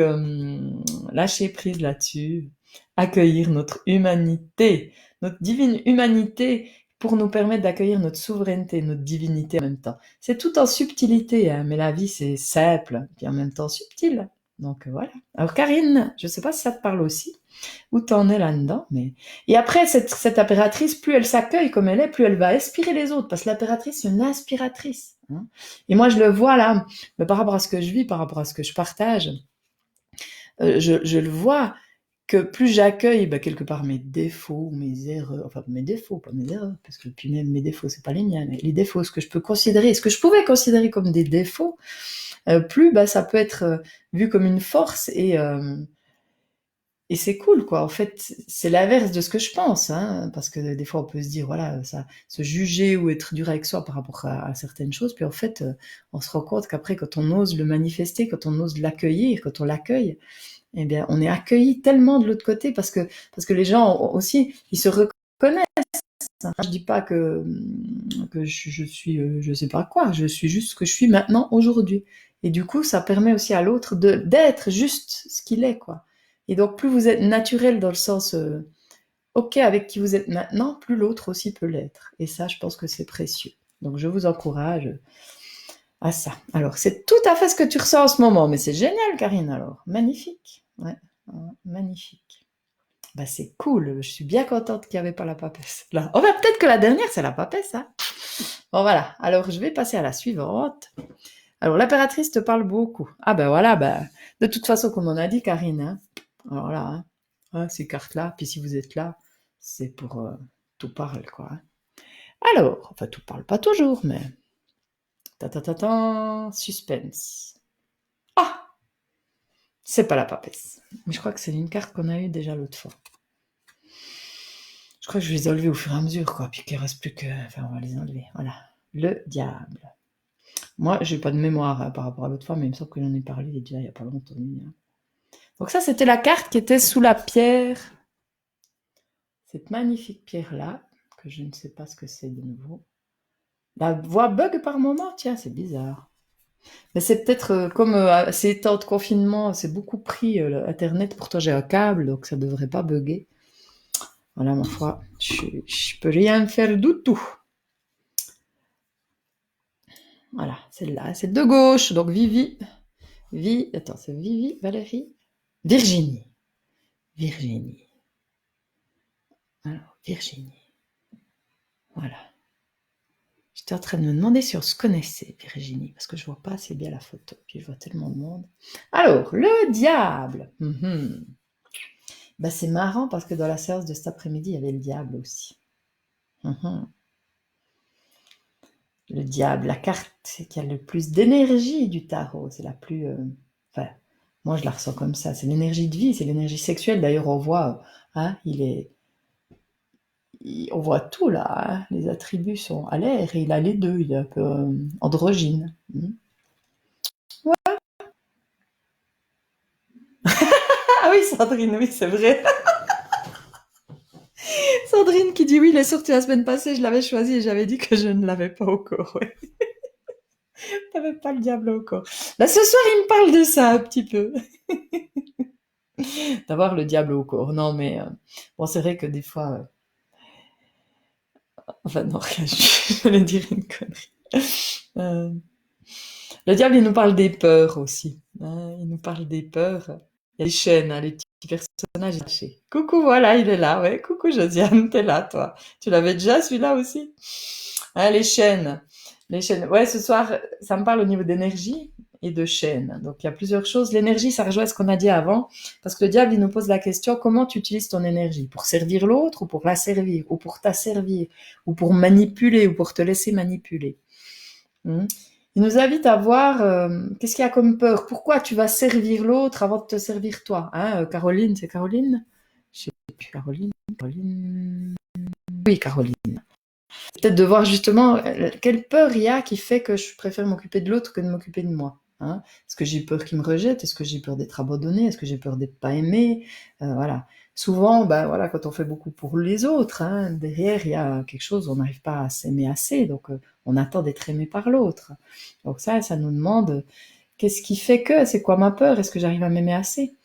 lâcher prise là-dessus, accueillir notre humanité, notre divine humanité pour nous permettre d'accueillir notre souveraineté, notre divinité en même temps. C'est tout en subtilité, hein, mais la vie c'est simple, puis en même temps subtil. Donc voilà. Alors Karine, je sais pas si ça te parle aussi, où t'en es là-dedans, mais... Et après, cette impératrice, plus elle s'accueille comme elle est, plus elle va inspirer les autres, parce que l'impératrice, c'est une inspiratrice. Hein. Et moi, je le vois là, mais par rapport à ce que je vis, par rapport à ce que je partage, je le vois, que plus j'accueille quelque part mes défauts, mes erreurs, enfin mes défauts, pas mes erreurs, parce que puis même mes défauts, c'est pas les miens, mais les défauts, ce que je peux considérer, ce que je pouvais considérer comme des défauts, plus ça peut être vu comme une force et c'est cool, quoi. En fait, c'est l'inverse de ce que je pense, hein, parce que des fois on peut se dire, voilà, ça, se juger ou être dur avec soi par rapport à certaines choses, puis en fait, on se rend compte qu'après, quand on ose le manifester, quand on ose l'accueillir, quand on l'accueille, eh bien, on est accueilli tellement de l'autre côté parce que les gens aussi, ils se reconnaissent. Je dis pas que je suis, je sais pas quoi, je suis juste ce que je suis maintenant, aujourd'hui. Et du coup, ça permet aussi à l'autre d'être juste ce qu'il est, quoi. Et donc, plus vous êtes naturel dans le sens OK avec qui vous êtes maintenant, plus l'autre aussi peut l'être. Et ça, je pense que c'est précieux. Donc, je vous encourage à ça. Alors, c'est tout à fait ce que tu ressens en ce moment, mais c'est génial, Karine, alors. Magnifique. Ouais, magnifique. Bah, c'est cool. Je suis bien contente qu'il n'y avait pas la papesse. Là. Oh, bah, peut-être que la dernière, c'est la papesse, hein. Bon, voilà. Alors, je vais passer à la suivante. Alors, l'impératrice te parle beaucoup. Ah, ben voilà, de toute façon, comme on a dit, Karine, hein. Alors là, hein, ces cartes-là, puis si vous êtes là, c'est pour tout parle, quoi. Hein. Alors, enfin, tout parle pas toujours, mais... Ta, suspense. Ah, c'est pas la papesse. Mais je crois que c'est une carte qu'on a eue déjà l'autre fois. Je crois que je vais les enlever au fur et à mesure, quoi, puis qu'il reste plus que... Enfin, on va les enlever, voilà. Le diable. Moi, j'ai pas de mémoire hein, par rapport à l'autre fois, mais il me semble que j'en ai parlé déjà il y a pas longtemps. Hein. Donc ça, c'était la carte qui était sous la pierre. Cette magnifique pierre-là, que je ne sais pas ce que c'est de nouveau. La voix bug par moment, tiens, c'est bizarre. Mais c'est peut-être comme ces temps de confinement, c'est beaucoup pris Internet. Pourtant, j'ai un câble, donc ça devrait pas bugger. Voilà, ma foi, je peux rien faire du tout. Voilà, celle-là, c'est de gauche, donc Vivi. Attends, c'est Vivi, Valérie, Virginie. Virginie. Alors, Virginie. Voilà. J'étais en train de me demander si on se connaissait, Virginie, parce que je vois pas assez bien la photo, puis je vois tellement de monde. Alors, le diable. C'est marrant parce que dans la séance de cet après-midi, il y avait le diable aussi. Le diable, la carte qui a le plus d'énergie du tarot, c'est la plus... Enfin, moi je la ressens comme ça, c'est l'énergie de vie, c'est l'énergie sexuelle. D'ailleurs, on voit, hein, on voit tout là, hein, les attributs sont à l'air, et il a les deux, il est un peu androgyne. Ouais. Ah oui, Sandrine, oui, c'est vrai. Sandrine qui dit oui, il est sorti la semaine passée, je l'avais choisi et j'avais dit que je ne l'avais pas au corps. Ouais. T'avais pas le diable au corps. Là, ce soir, il me parle de ça un petit peu. D'avoir le diable au corps. Non, mais bon, c'est vrai que des fois... Enfin, non, rien, je vais dire une connerie. Le diable, il nous parle des peurs aussi. Hein, il nous parle des peurs. Il y a les chaînes, hein, les petits personnages cachés. Coucou, voilà, il est là. Ouais, coucou Josiane, t'es là, toi. Tu l'avais déjà, celui-là aussi? Hein, les chaînes. Les chaînes. Ouais, ce soir, ça me parle au niveau d'énergie et de chaînes. Donc, il y a plusieurs choses. L'énergie, ça rejoint ce qu'on a dit avant. Parce que le diable, il nous pose la question, comment tu utilises ton énergie? Pour servir l'autre ou pour la servir? Ou pour t'asservir? Ou pour manipuler? Ou pour te laisser manipuler? Il nous invite à voir qu'est-ce qu'il y a comme peur. Pourquoi tu vas servir l'autre avant de te servir toi? Hein, Caroline, c'est Caroline? Je sais plus, Caroline. Oui, Caroline. Peut-être de voir justement quelle peur il y a qui fait que je préfère m'occuper de l'autre que de m'occuper de moi. Hein. Est-ce que j'ai peur qu'il me rejette? Est-ce que j'ai peur d'être abandonnée? Est-ce que j'ai peur d'être pas aimée? Voilà. Souvent, voilà, quand on fait beaucoup pour les autres, hein, derrière il y a quelque chose, on n'arrive pas à s'aimer assez, donc on attend d'être aimé par l'autre. Donc ça nous demande qu'est-ce qui fait que, c'est quoi ma peur? Est-ce que j'arrive à m'aimer assez?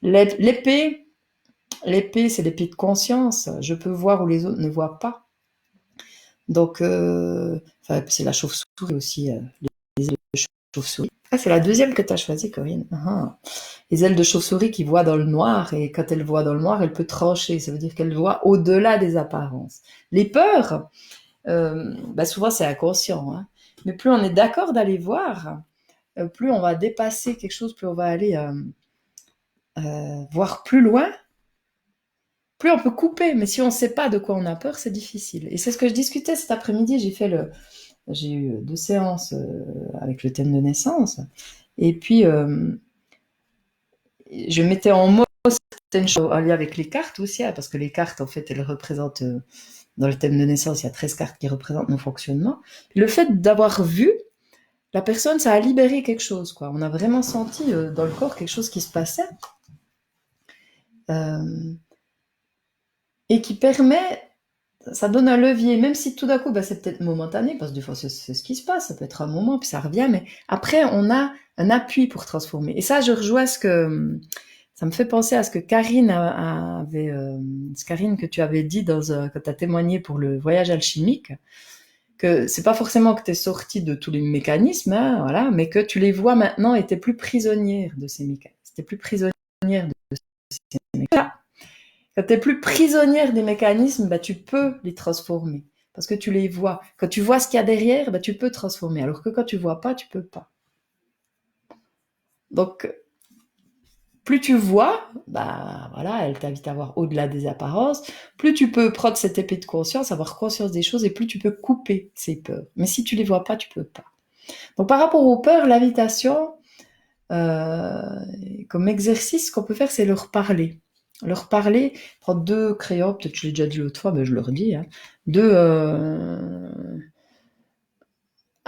L'épée, c'est l'épée de conscience. Je peux voir où les autres ne voient pas. Donc, enfin, c'est la chauve-souris aussi, les ailes de chauve-souris. Ah, c'est la deuxième que tu as choisie, Corinne. Ah. Les ailes de chauve-souris qui voient dans le noir, et quand elle voit dans le noir, elle peut trancher. Ça veut dire qu'elle voit au-delà des apparences. Les peurs, souvent c'est inconscient, hein. Mais plus on est d'accord d'aller voir, plus on va dépasser quelque chose, plus on va aller voir plus loin, plus on peut couper. Mais si on ne sait pas de quoi on a peur, c'est difficile. Et c'est ce que je discutais cet après-midi. J'ai eu 2 séances avec le thème de naissance. Et puis, je mettais en mots certaines choses en lien avec les cartes aussi, hein, parce que les cartes, en fait, elles représentent, dans le thème de naissance, il y a 13 cartes qui représentent nos fonctionnements. Le fait d'avoir vu la personne, ça a libéré quelque chose, quoi. On a vraiment senti dans le corps quelque chose qui se passait et qui permet, ça donne un levier, même si tout d'un coup, c'est peut-être momentané, parce que des fois c'est ce qui se passe, ça peut être un moment, puis ça revient, mais après on a un appui pour transformer. Et ça, je rejoins ça me fait penser à ce que Karine avait, Karine que tu avais dit quand tu as témoigné pour le voyage alchimique, que c'est pas forcément que tu es sortie de tous les mécanismes, hein, voilà, mais que tu les vois maintenant et tu es plus prisonnière de ces mécanismes. Tu es plus prisonnière de ces mécanismes. Quand tu es plus prisonnière des mécanismes, tu peux les transformer. Parce que tu les vois. Quand tu vois ce qu'il y a derrière, tu peux transformer. Alors que quand tu vois pas, tu peux pas. Donc, plus tu vois, voilà, elle t'invite à voir au-delà des apparences, plus tu peux prendre cette épée de conscience, avoir conscience des choses, et plus tu peux couper ces peurs. Mais si tu les vois pas, tu peux pas. Donc par rapport aux peurs, l'invitation, comme exercice, ce qu'on peut faire, c'est leur parler. Leur parler, prendre 2 crayons, peut-être que je l'ai déjà dit l'autre fois, mais je le redis, hein, 2...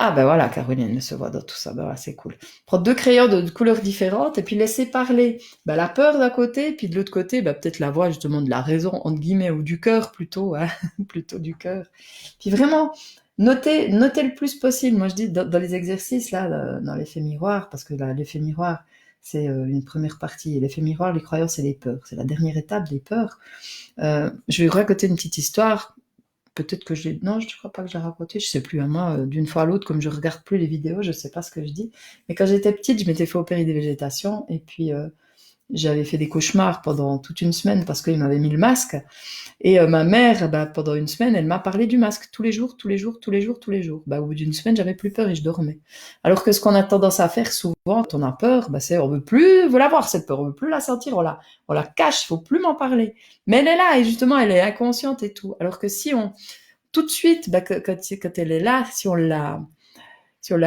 Ah ben voilà, Caroline se voit dans tout ça, voilà, c'est cool. Prendre 2 crayons de couleurs différentes et puis laisser parler la peur d'un côté, puis de l'autre côté, peut-être la voix justement de la raison, entre guillemets, ou du cœur plutôt, hein, plutôt du cœur. Puis vraiment, noter le plus possible. Moi je dis dans les exercices, là, dans l'effet miroir, parce que là, l'effet miroir, c'est une première partie. Et l'effet miroir, les croyances et les peurs. C'est la dernière étape des peurs. Je vais raconter une petite histoire. Peut-être que non, je ne crois pas que je l'ai raconté, je sais plus. Moi, d'une fois à l'autre, comme je regarde plus les vidéos, je sais pas ce que je dis. Mais quand j'étais petite, je m'étais fait opérer des végétations et puis j'avais fait des cauchemars pendant toute une semaine parce qu'ils m'avaient mis le masque. Et ma mère, pendant une semaine, elle m'a parlé du masque tous les jours, tous les jours, tous les jours, tous les jours. Au bout d'une semaine, j'avais plus peur et je dormais. Alors que ce qu'on a tendance à faire souvent quand on a peur, c'est on veut plus la voir cette peur, on veut plus la sentir, on la cache, il faut plus m'en parler. Mais elle est là et justement, elle est inconsciente et tout. Alors que si on tout de suite, quand elle est là, si on la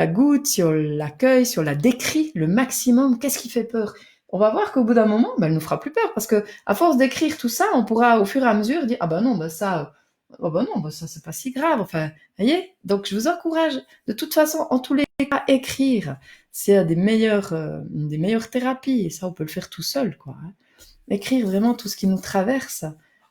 goûte, si on l'accueille, si on la décrit le maximum, qu'est-ce qui fait peur? On va voir qu'au bout d'un moment, elle nous fera plus peur parce que à force d'écrire tout ça, on pourra au fur et à mesure dire non, ça, ça c'est pas si grave. Enfin, voyez. Donc je vous encourage de toute façon, en tous les cas, écrire, c'est une des meilleures thérapies et ça on peut le faire tout seul, quoi. Hein. Écrire vraiment tout ce qui nous traverse,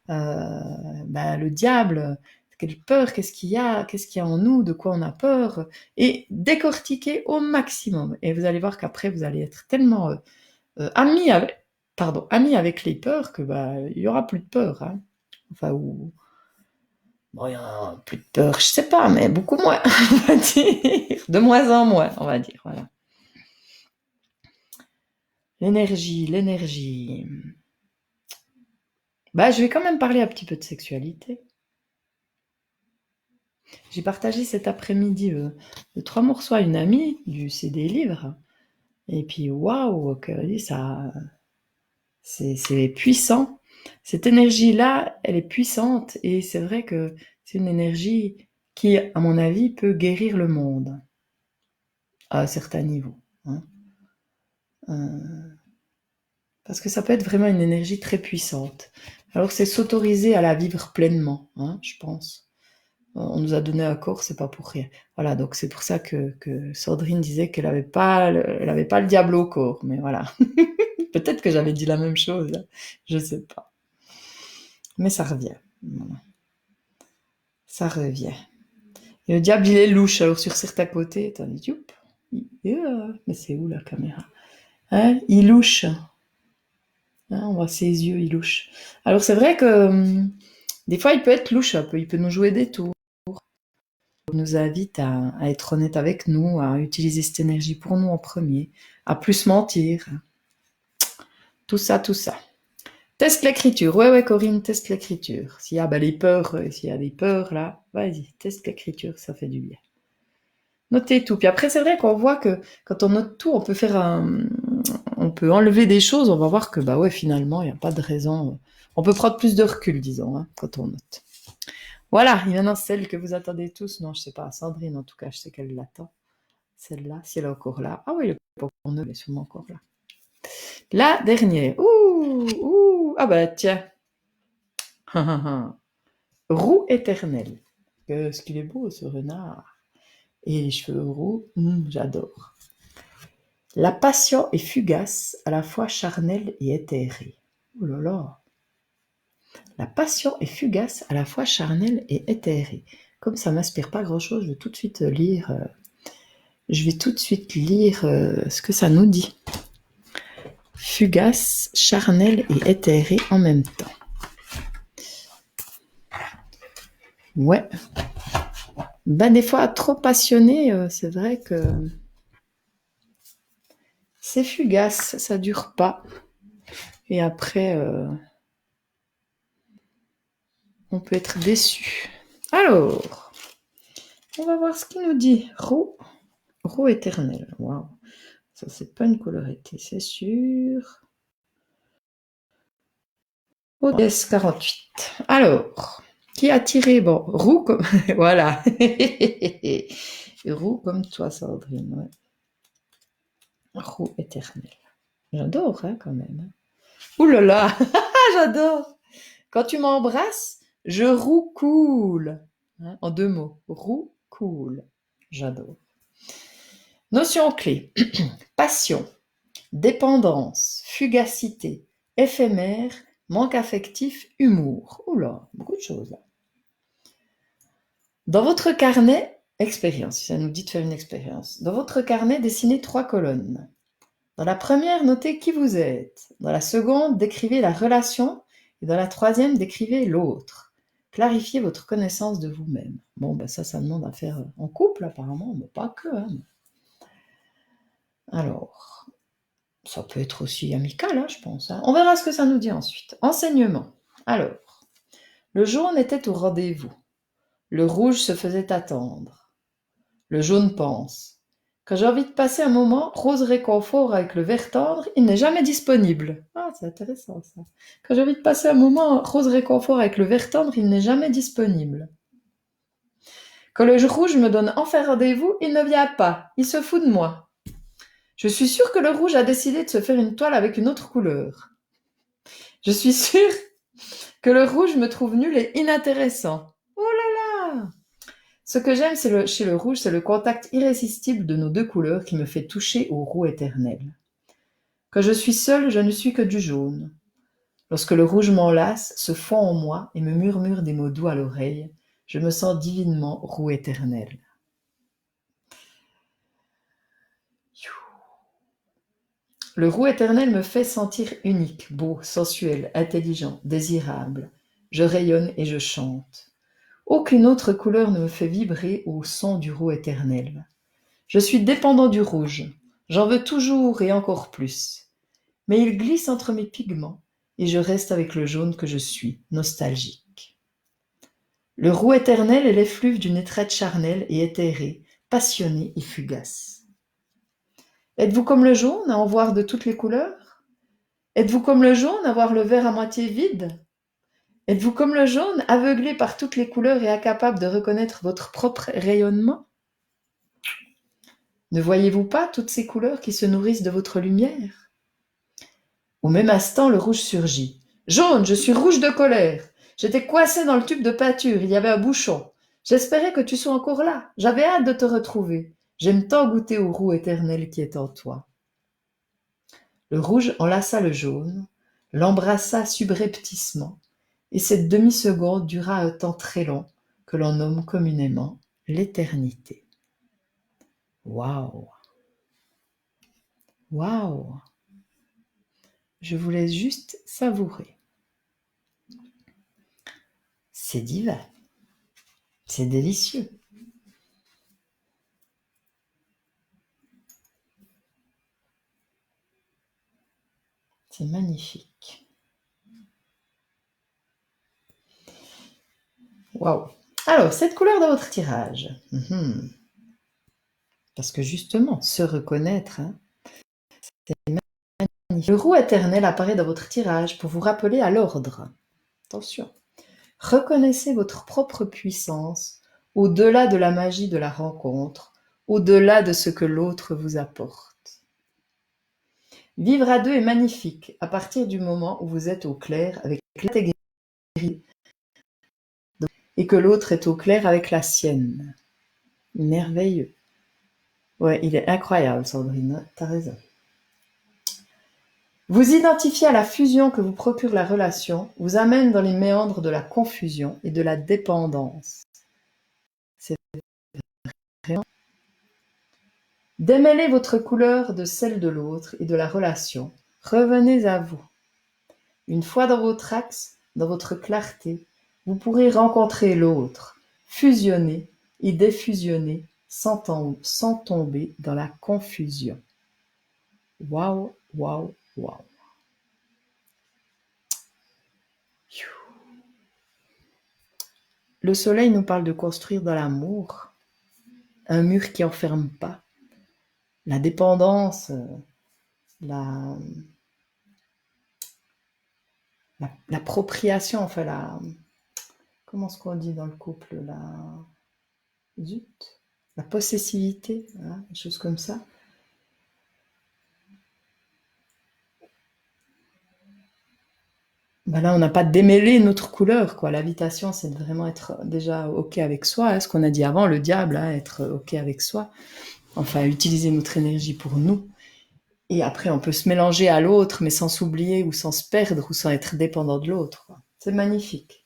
le diable, quelle peur, qu'est-ce qu'il y a en nous, de quoi on a peur, et décortiquer au maximum. Et vous allez voir qu'après, vous allez être tellement amis avec les peurs que il y aura plus de peur. Hein. Enfin, il y aura plus de peur, je sais pas, mais beaucoup moins, on va dire. De moins en moins, on va dire, voilà. L'énergie. Je vais quand même parler un petit peu de sexualité. J'ai partagé cet après-midi 3 morceaux à une amie du CD livre. Et puis, waouh, ça, c'est puissant. Cette énergie-là, elle est puissante. Et c'est vrai que c'est une énergie qui, à mon avis, peut guérir le monde à un certain niveau. Hein. Parce que ça peut être vraiment une énergie très puissante. Alors, c'est s'autoriser à la vivre pleinement, hein, je pense. On nous a donné un corps, c'est pas pour rien. Voilà, donc c'est pour ça que Sandrine disait qu'elle avait pas le diable au corps, mais voilà. Peut-être que j'avais dit la même chose, hein. Je sais pas. Mais ça revient. Voilà. Ça revient. Et le diable, il est louche, alors sur certains côtés, t'en dis, youp, mais c'est où la caméra? Hein, il louche. Hein, on voit ses yeux, il louche. Alors c'est vrai que des fois, il peut être louche un peu, il peut nous jouer des tours. nous invite à être honnête avec nous, à utiliser cette énergie pour nous en premier, à plus mentir. Tout ça, tout ça. Teste l'écriture. Ouais, Corinne, teste l'écriture. S'il y a les peurs, s'il y a des peurs là, vas-y, teste l'écriture, ça fait du bien. Notez tout. Puis après, c'est vrai qu'on voit que quand on note tout, on peut enlever des choses, on va voir que bah ouais, finalement, il n'y a pas de raison. On peut prendre plus de recul, disons, hein, quand on note. Voilà, et maintenant celle que vous attendez tous. Non, je sais pas, Sandrine en tout cas, je sais qu'elle l'attend. Celle-là, si elle est encore là. Ah oui, le Popcorn est sûrement encore là. La dernière. Ouh, ah bah tiens. Roux éternel. Qu'est-ce qu'il est beau ce renard. Et les cheveux roux, j'adore. La passion est fugace, à la fois charnelle et éthérée. Oh là là. La passion est fugace, à la fois charnelle et éthérée. Comme ça m'inspire pas grand-chose, je vais tout de suite lire. Ce que ça nous dit. Fugace, charnel et éthéré en même temps. Ouais. Ben, des fois, trop passionné, c'est vrai que c'est fugace, ça dure pas. Et après, on peut être déçu. Alors, on va voir ce qu'il nous dit. Roux éternel. Waouh. Ça, c'est pas une colorité, c'est sûr. ODS 48. Alors, qui a tiré? Bon, roux comme... voilà. Roux comme toi, Sandrine. Ouais. Roux éternel. J'adore, hein, quand même. Ouh là là, j'adore. Quand tu m'embrasses, je roucoule. Hein, en 2 mots. Roucoule. J'adore. Notion clé. Passion, dépendance, fugacité, éphémère, manque affectif, humour. Oula, beaucoup de choses là. Dans votre carnet, expérience, ça nous dit de faire une expérience. Dans votre carnet, dessinez 3 colonnes. Dans la première, notez qui vous êtes. Dans la seconde, décrivez la relation. Et dans la troisième, décrivez l'autre. Clarifiez votre connaissance de vous-même. Bon, ben ça demande à faire en couple apparemment, mais pas que. Hein. Alors, ça peut être aussi amical, hein, je pense. Hein. On verra ce que ça nous dit ensuite. Enseignement. Alors, le jaune était au rendez-vous. Le rouge se faisait attendre. Le jaune pense. Quand j'ai envie de passer un moment, rose réconfort avec le vert tendre, il n'est jamais disponible. Ah, c'est intéressant ça. Quand j'ai envie de passer un moment, rose réconfort avec le vert tendre, il n'est jamais disponible. Quand le rouge me donne enfin rendez-vous, il ne vient pas. Il se fout de moi. Je suis sûre que le rouge a décidé de se faire une toile avec une autre couleur. Je suis sûre que le rouge me trouve nul et inintéressant. Oh là là! Ce que j'aime chez le rouge, c'est le contact irrésistible de nos 2 couleurs qui me fait toucher au roux éternel. Quand je suis seule, je ne suis que du jaune. Lorsque le rouge m'enlace, se fond en moi et me murmure des mots doux à l'oreille, je me sens divinement roux éternel. Le roux éternel me fait sentir unique, beau, sensuel, intelligent, désirable. Je rayonne et je chante. Aucune autre couleur ne me fait vibrer au son du roux éternel. Je suis dépendant du rouge. J'en veux toujours et encore plus. Mais il glisse entre mes pigments et je reste avec le jaune que je suis, nostalgique. Le roux éternel est l'effluve d'une étreinte charnelle et éthérée, passionnée et fugace. Êtes-vous comme le jaune à en voir de toutes les couleurs? Êtes-vous comme le jaune à voir le verre à moitié vide? Êtes-vous comme le jaune, aveuglé par toutes les couleurs et incapable de reconnaître votre propre rayonnement? Ne voyez-vous pas toutes ces couleurs qui se nourrissent de votre lumière? Au même instant, le rouge surgit. Jaune, je suis rouge de colère. J'étais coincé dans le tube de peinture, il y avait un bouchon. J'espérais que tu sois encore là. J'avais hâte de te retrouver. J'aime tant goûter au roux éternel qui est en toi. Le rouge enlaça le jaune, l'embrassa subrepticement, et cette demi-seconde dura un temps très long que l'on nomme communément l'éternité. Waouh! Waouh! Je vous laisse juste savourer. C'est divin. C'est délicieux. C'est magnifique. Waouh. Alors, cette couleur de votre tirage. Parce que justement, se reconnaître, hein, c'est magnifique. Le roux éternel apparaît dans votre tirage pour vous rappeler à l'ordre. Attention. Reconnaissez votre propre puissance, au-delà de la magie de la rencontre, au-delà de ce que l'autre vous apporte. Vivre à deux est magnifique à partir du moment où vous êtes au clair avec l'intégrité et que l'autre est au clair avec la sienne. Merveilleux. Ouais, il est incroyable, Sandrine, t'as raison. Vous identifier à la fusion que vous procure la relation vous amène dans les méandres de la confusion et de la dépendance. C'est vraiment... Démêlez votre couleur de celle de l'autre et de la relation. Revenez à vous. Une fois dans votre axe, dans votre clarté, vous pourrez rencontrer l'autre, fusionner et défusionner sans tomber dans la confusion. Waouh, waouh, waouh. Le soleil nous parle de construire dans l'amour, un mur qui enferme pas, la dépendance, l'appropriation, enfin comment est-ce qu'on dit dans le couple, la possessivité, hein, des choses comme ça. Ben là, on n'a pas démêlé notre couleur, quoi. L'invitation, c'est de vraiment être déjà OK avec soi. Hein, ce qu'on a dit avant, le diable, hein, être OK avec soi. Enfin, utiliser notre énergie pour nous. Et après, on peut se mélanger à l'autre, mais sans s'oublier ou sans se perdre ou sans être dépendant de l'autre. Quoi. C'est magnifique.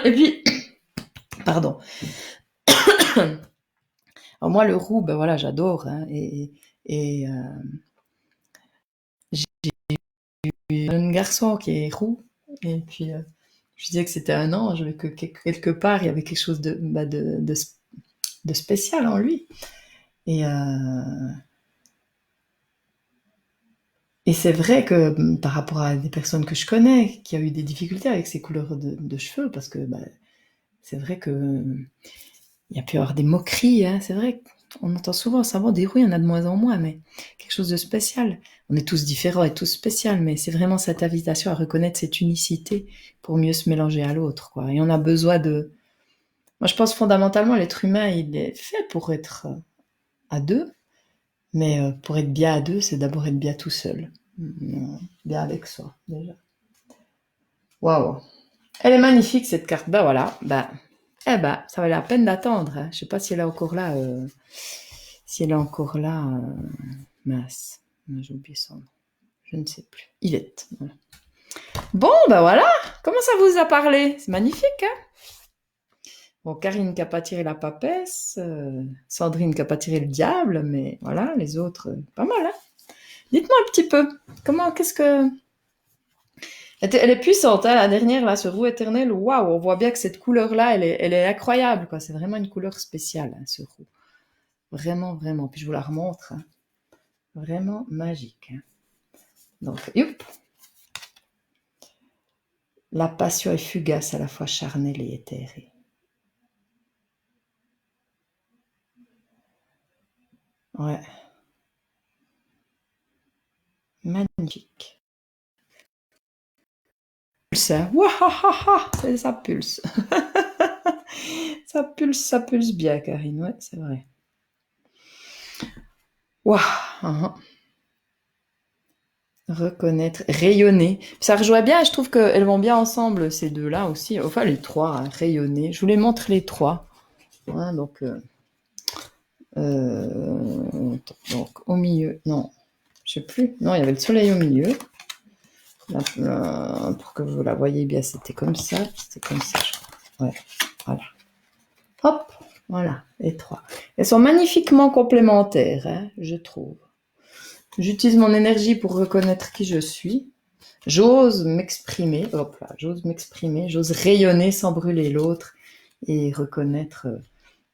Et puis, pardon. Alors moi, le roux, ben voilà, j'adore. Hein, et j'ai eu un garçon qui est roux. Et puis, je disais que c'était un ange, mais que quelque part, il y avait quelque chose de spécial en lui. Et c'est vrai que par rapport à des personnes que je connais, qui ont eu des difficultés avec ces couleurs de cheveux, parce que c'est vrai que il y a pu y avoir des moqueries, hein, c'est vrai qu'on entend souvent ça, des roux, il y en a de moins en moins, mais quelque chose de spécial. On est tous différents et tous spéciaux, mais c'est vraiment cette invitation à reconnaître cette unicité pour mieux se mélanger à l'autre, quoi. Et on a besoin de... Moi, je pense fondamentalement, l'être humain, il est fait pour être à deux, mais pour être bien à deux, c'est d'abord être bien tout seul. Bien avec soi, déjà. Waouh. Elle est magnifique, cette carte. Ben voilà. Ça valait la peine d'attendre. Hein. Je sais pas si elle est encore là. Mince. J'ai oublié son nom. Je ne sais plus. Yvette. Voilà. Bon, ben voilà. Comment ça vous a parlé? C'est magnifique, hein? Bon, Karine qui n'a pas tiré la papesse. Sandrine qui n'a pas tiré le diable. Mais voilà, les autres, pas mal, hein? Dites-moi un petit peu. Qu'est-ce que... Elle est puissante, hein, la dernière, là, ce roux éternel. Waouh, on voit bien que cette couleur-là, elle est incroyable, quoi. C'est vraiment une couleur spéciale, hein, ce roux. Vraiment, vraiment. Puis je vous la remontre. Hein. Vraiment magique. Hein. Donc, youp. La passion est fugace, à la fois charnelle et éthérée. Ouais. Magnifique. Pulse, hein. Waouh, ça pulse. Ça pulse bien, Karine. Ouais, c'est vrai. Waouh. Uh-huh. Reconnaître, rayonner. Ça rejoint bien, je trouve qu'elles vont bien ensemble, ces deux-là aussi. Enfin, les trois, hein, rayonner. Je vous les montre les trois. Hein, donc, au milieu, non, je sais plus. Non, il y avait le soleil au milieu. Là, pour que vous la voyez bien, c'était comme ça. C'était comme ça, je crois. Ouais, voilà. Hop, voilà, les trois. Elles sont magnifiquement complémentaires, hein, je trouve. J'utilise mon énergie pour reconnaître qui je suis. J'ose m'exprimer, j'ose rayonner sans brûler l'autre et reconnaître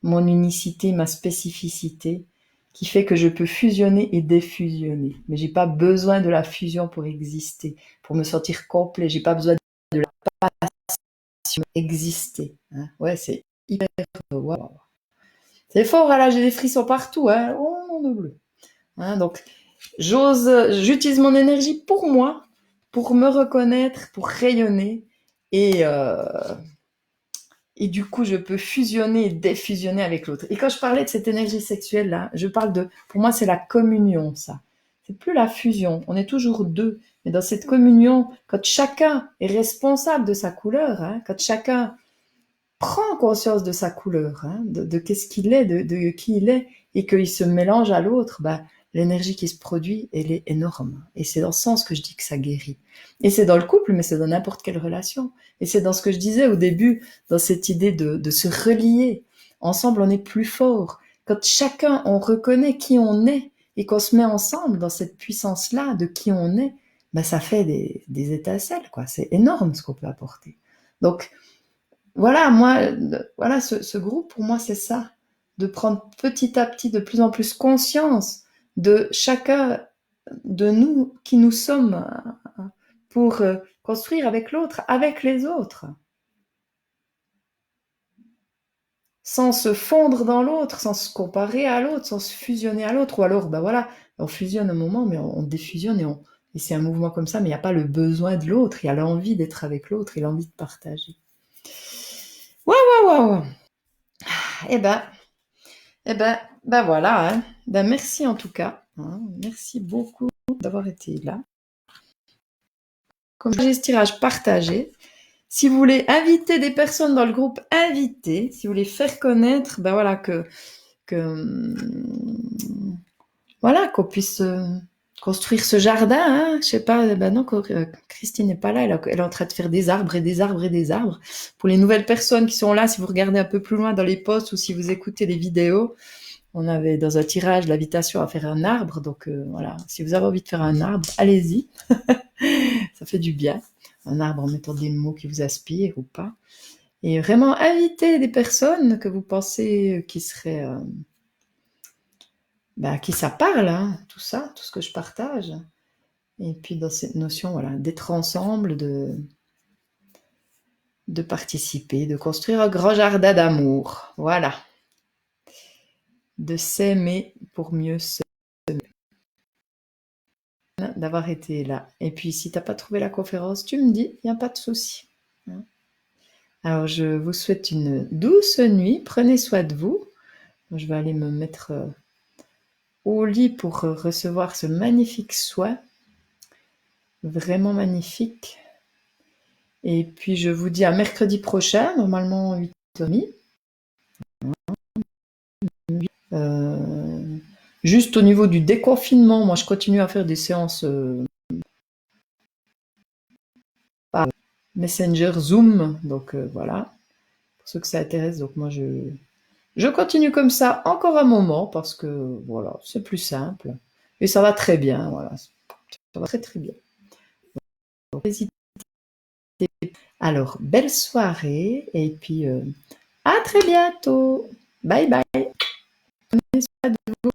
mon unicité, ma spécificité qui fait que je peux fusionner et défusionner. Mais j'ai pas besoin de la fusion pour exister, pour me sentir complet. J'ai pas besoin de la passion pour exister. Hein. Ouais, c'est hyper. Wow. C'est fort, hein, là, j'ai des frissons partout. Hein. Oh mon bleu. Hein, donc, j'utilise mon énergie pour moi, pour me reconnaître, pour rayonner. Et, euh, et du coup, je peux fusionner et défusionner avec l'autre. Et quand je parlais de cette énergie sexuelle-là, je parle de, pour moi, c'est la communion, ça. C'est plus la fusion. On est toujours deux. Mais dans cette communion, quand chacun est responsable de sa couleur, hein, quand chacun prend conscience de sa couleur, hein, de qu'est-ce qu'il est, de qui il est, et qu'il se mélange à l'autre, bah, l'énergie qui se produit, elle est énorme. Et c'est dans ce sens que je dis que ça guérit. Et c'est dans le couple, mais c'est dans n'importe quelle relation. Et c'est dans ce que je disais au début, dans cette idée de se relier. Ensemble, on est plus fort. Quand chacun, on reconnaît qui on est, et qu'on se met ensemble dans cette puissance-là de qui on est, bah, ça fait des étincelles, quoi. C'est énorme ce qu'on peut apporter. Donc, voilà, moi, voilà, ce groupe, pour moi, c'est ça. De prendre petit à petit de plus en plus conscience de chacun de nous qui nous sommes pour construire avec l'autre, avec les autres. Sans se fondre dans l'autre, sans se comparer à l'autre, sans se fusionner à l'autre. Ou alors, ben voilà, on fusionne un moment, mais on défusionne et c'est un mouvement comme ça, mais il n'y a pas le besoin de l'autre, il y a l'envie d'être avec l'autre et l'envie de partager. Waouh, waouh, waouh. Eh ben, ben voilà. Hein. Ben merci en tout cas. Hein. Merci beaucoup d'avoir été là. Comme gestirage partagé. Si vous voulez inviter des personnes dans le groupe, invitez. Si vous voulez faire connaître, ben voilà voilà qu'on puisse construire ce jardin. Hein. Je sais pas. Ben non, Christine n'est pas là. Elle est en train de faire des arbres et des arbres et des arbres. Pour les nouvelles personnes qui sont là, si vous regardez un peu plus loin dans les posts ou si vous écoutez les vidéos. On avait dans un tirage l'invitation à faire un arbre, donc voilà, si vous avez envie de faire un arbre, allez-y, ça fait du bien. Un arbre en mettant des mots qui vous inspirent ou pas. Et vraiment inviter des personnes que vous pensez qui seraient... qui ça parle, hein, tout ça, tout ce que je partage. Et puis dans cette notion, voilà, d'être ensemble, de participer, de construire un grand jardin d'amour. Voilà. De s'aimer pour mieux s'aimer. D'avoir été là. Et puis, si tu n'as pas trouvé la conférence, tu me dis, il n'y a pas de souci. Alors, je vous souhaite une douce nuit. Prenez soin de vous. Je vais aller me mettre au lit pour recevoir ce magnifique soin. Vraiment magnifique. Et puis, je vous dis à mercredi prochain, normalement 8h30. Juste au niveau du déconfinement, moi, je continue à faire des séances par Messenger, Zoom. Donc, voilà. Pour ceux que ça intéresse, donc moi, je continue comme ça encore un moment parce que voilà, c'est plus simple et ça va très bien. Voilà, ça va très très bien. Donc, n'hésitez pas. Alors, belle soirée et puis à très bientôt. Bye bye. Prenez soin de vous.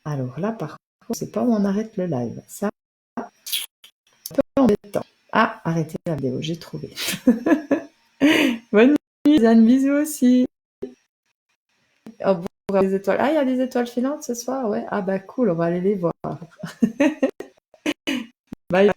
Alors là, par contre, c'est pas où on arrête le live. Ça, un peu embêtant. Ah, arrêtez la vidéo, j'ai trouvé. Bonne nuit, Anne, bisous aussi. Oh, des étoiles. Ah, il y a des étoiles filantes ce soir, ouais. Ah bah cool, on va aller les voir. Bye.